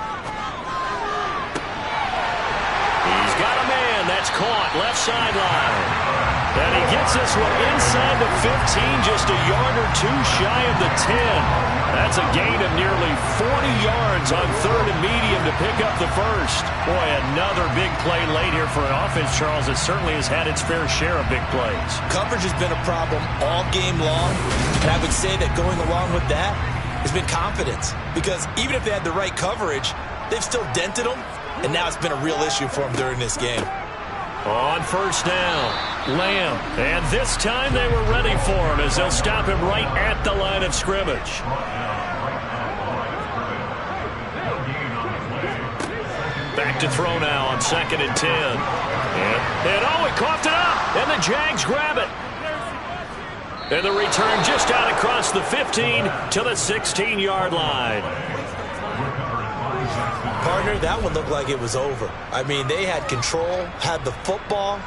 He's got a man. That's caught. Left sideline. And he gets this one inside the 15, just a yard or 2 shy of the 10. That's a gain of nearly 40 yards on 3rd and medium to pick up the first. Boy, another big play late here for an offense, Charles, that certainly has had its fair share of big plays. Coverage has been a problem all game long, and I would say that going along with that has been confidence. Because even if they had the right coverage, they've still dented them, and now it's been a real issue for them during this game. On first down, Lamb. And this time they were ready for him as they'll stop him right at the line of scrimmage. Back to throw now on 2nd and 10. And he coughed it up. And the Jags grab it. And the return just out across the 15 to the 16-yard line. Partner, that one looked like it was over. I mean, they had control, had the football,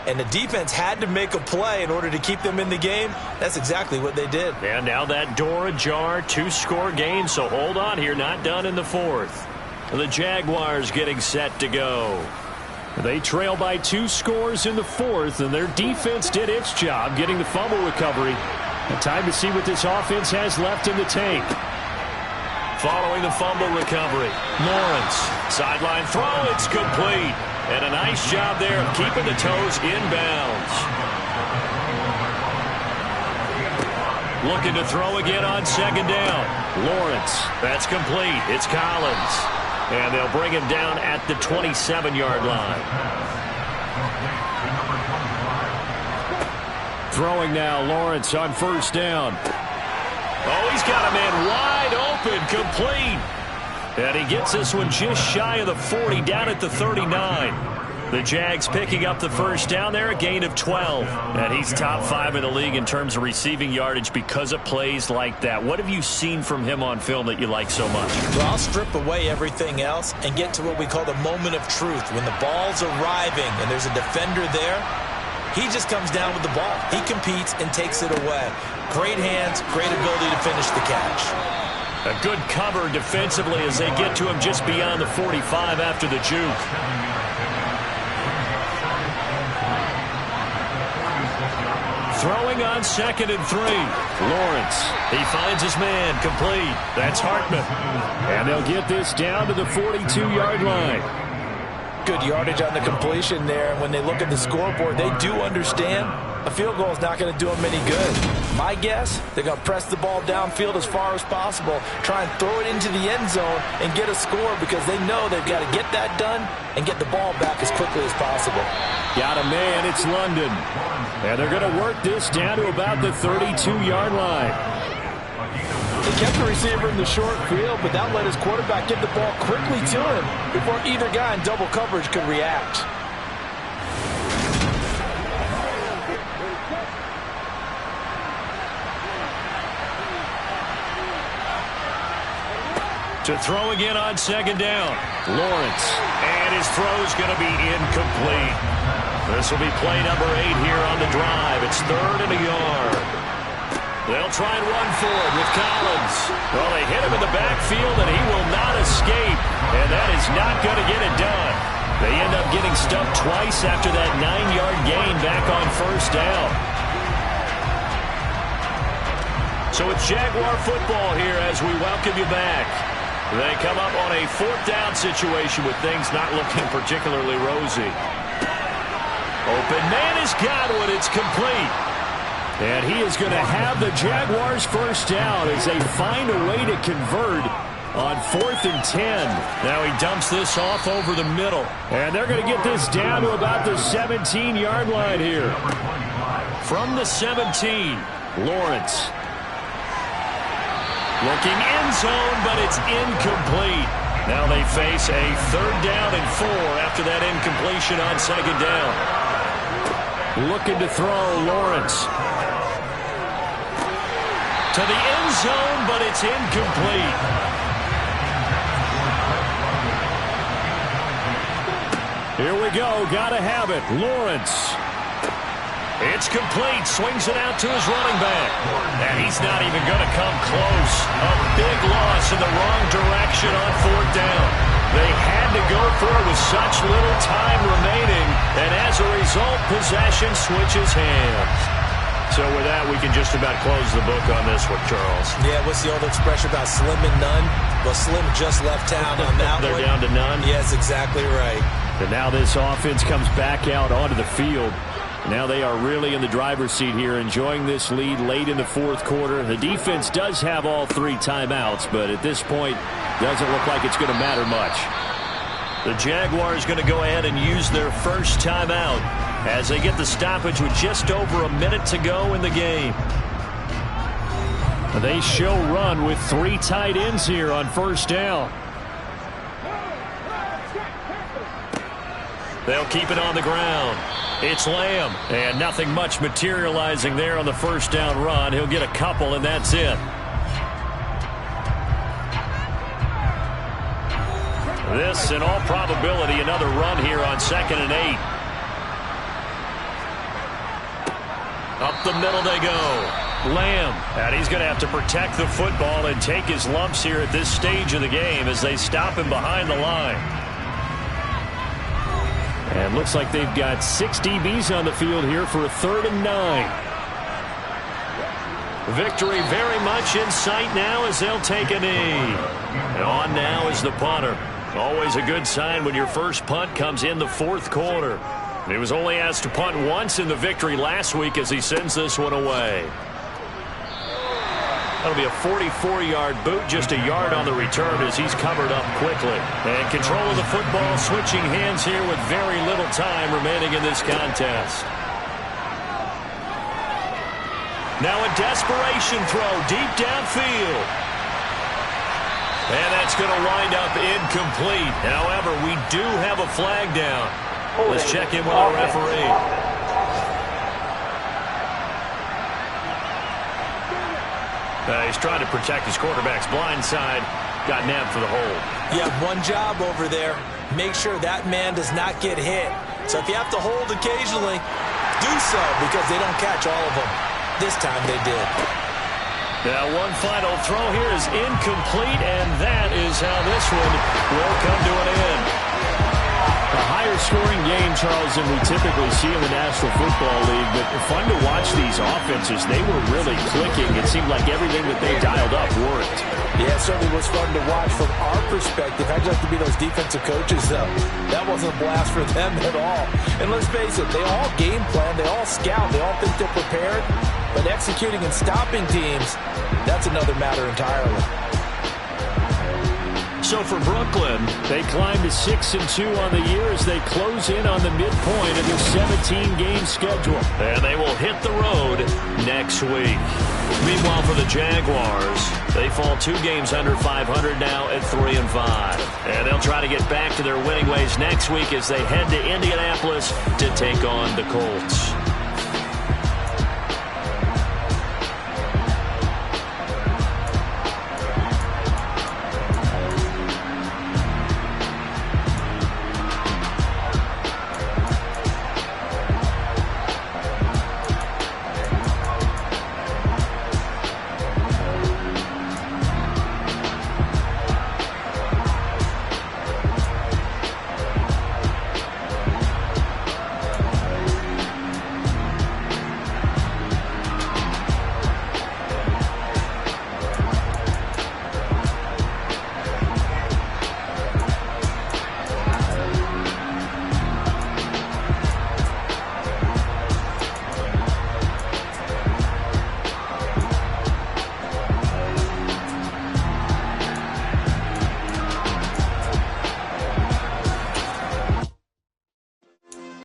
and the defense had to make a play in order to keep them in the game. That's exactly what they did. And now that door ajar, 2-score game, so hold on here, not done in the 4th. The Jaguars getting set to go. They trail by 2 scores in the 4th, and their defense did its job getting the fumble recovery. Time to see what this offense has left in the tank. Following the fumble recovery, Lawrence, sideline throw, it's complete. And a nice job there of keeping the toes inbounds. Looking to throw again on 2nd down. Lawrence, that's complete. It's Collins. And they'll bring him down at the 27-yard line. Throwing now, Lawrence on first down. Oh, he's got a man wide open, complete. And he gets this one just shy of the 40, down at the 39. The Jags picking up the first down there, a gain of 12. And he's top 5 in the league in terms of receiving yardage because of plays like that. What have you seen from him on film that you like so much? Well, I'll strip away everything else and get to what we call the moment of truth. When the ball's arriving and there's a defender there, he just comes down with the ball. He competes and takes it away. Great hands, great ability to finish the catch. A good cover defensively as they get to him just beyond the 45 after the juke. Throwing on 2nd and 3. Lawrence, he finds his man, complete. That's Hartman. And they'll get this down to the 42-yard line. Good yardage on the completion there. And when they look at the scoreboard, they do understand a field goal is not going to do them any good. My guess, they're going to press the ball downfield as far as possible, try and throw it into the end zone and get a score because they know they've got to get that done and get the ball back as quickly as possible. Got a man, it's London. And they're going to work this down to about the 32-yard line. He kept the receiver in the short field, but that let his quarterback get the ball quickly to him before either guy in double coverage could react. To throw again on 2nd down. Lawrence. And his throw's going to be incomplete. This will be play number 8 here on the drive. It's 3rd and a yard. They'll try and run for it with Collins. Well, they hit him in the backfield, and he will not escape. And that is not going to get it done. They end up getting stuffed twice after that 9-yard gain back on first down. So it's Jaguar football here as we welcome you back. They come up on a 4th down situation with things not looking particularly rosy. Open man has got one. It's complete. And he is going to have the Jaguars first down as they find a way to convert on 4th and 10. Now he dumps this off over the middle. And they're going to get this down to about the 17-yard line here. From the 17, Lawrence. Looking end zone, but it's incomplete. Now they face a 3rd down and 4 after that incompletion on 2nd down. Looking to throw, Lawrence. To the end zone, but it's incomplete. Here we go. Gotta have it. Lawrence. It's complete. Swings it out to his running back. And he's not even going to come close. A big loss in the wrong direction on 4th down. They had to go for it with such little time remaining. And as a result, possession switches hands. So with that, we can just about close the book on this one, Charles. Yeah, what's the old expression about slim and none? Well, Slim just left town on that They're down to none? Yes, exactly right. And now this offense comes back out onto the field. Now they are really in the driver's seat here, enjoying this lead late in the 4th quarter. The defense does have all 3 timeouts, but at this point, doesn't look like it's going to matter much. The Jaguars going to go ahead and use their first timeout as they get the stoppage with just over a minute to go in the game. They show run with 3 tight ends here on first down. They'll keep it on the ground. It's Lamb, and nothing much materializing there on the first down run. He'll get a couple, and that's it. This, in all probability, another run here on 2nd and 8. Up the middle they go. Lamb, and he's going to have to protect the football and take his lumps here at this stage of the game as they stop him behind the line. And looks like they've got 6 DBs on the field here for a 3rd and 9. Victory very much in sight now as they'll take a knee. And on now is the punter. Always a good sign when your first punt comes in the 4th quarter. He was only asked to punt once in the victory last week as he sends this one away. That'll be a 44-yard boot, just a yard on the return as he's covered up quickly. And control of the football, switching hands here with very little time remaining in this contest. Now a desperation throw deep downfield. And that's going to wind up incomplete. However, we do have a flag down. Let's check in with our referee. He's trying to protect his quarterback's blind side. Got nabbed for the hold. You have one job over there. Make sure that man does not get hit. So if you have to hold occasionally, do so because they don't catch all of them. This time they did. Now one final throw here is incomplete, and that is how this one will come to an end. A higher scoring game, Charles, than we typically see in the National Football League, but fun to watch these offenses. They were really clicking. It seemed like everything that they dialed up worked. Yeah, it certainly was fun to watch from our perspective. I'd like to be those defensive coaches, though. That wasn't a blast for them at all. And let's face it, they all game plan, they all scout, they all think they're prepared. But executing and stopping teams, that's another matter entirely. So for Brooklyn, they climb to 6-2 on the year as they close in on the midpoint of the 17-game schedule. And they will hit the road next week. Meanwhile, for the Jaguars, they fall 2 games under 500 now at 3-5. And they'll try to get back to their winning ways next week as they head to Indianapolis to take on the Colts.